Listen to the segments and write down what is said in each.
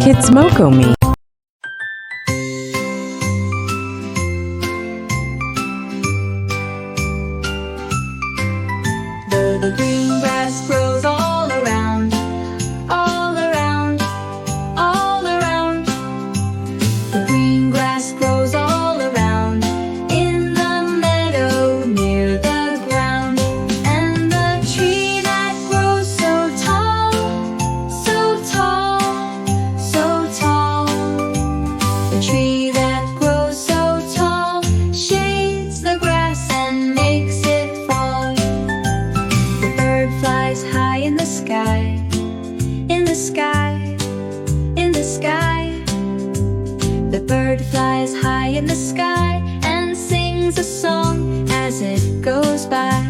Kids Mocomi. The green grass grows all around, all around, all around. The green grass grows all around, in the meadow near the ground. And the tree that grows so tall, so tall, so tall. The tree that grows so tall shades the grass and makes it fall. The bird flies high in the sky, in the sky, in the sky. The bird flies high in the sky and sings a song as it goes by.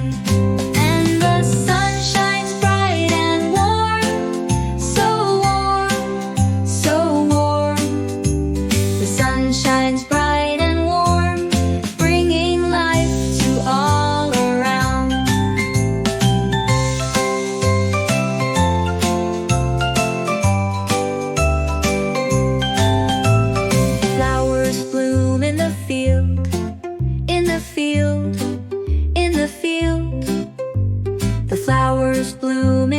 And the sun shines bright and warm, so warm, so warm. The sun shines bright and warm, bringing life to all around. Flowers bloom in the field, in the field, in the field. The flowers bloom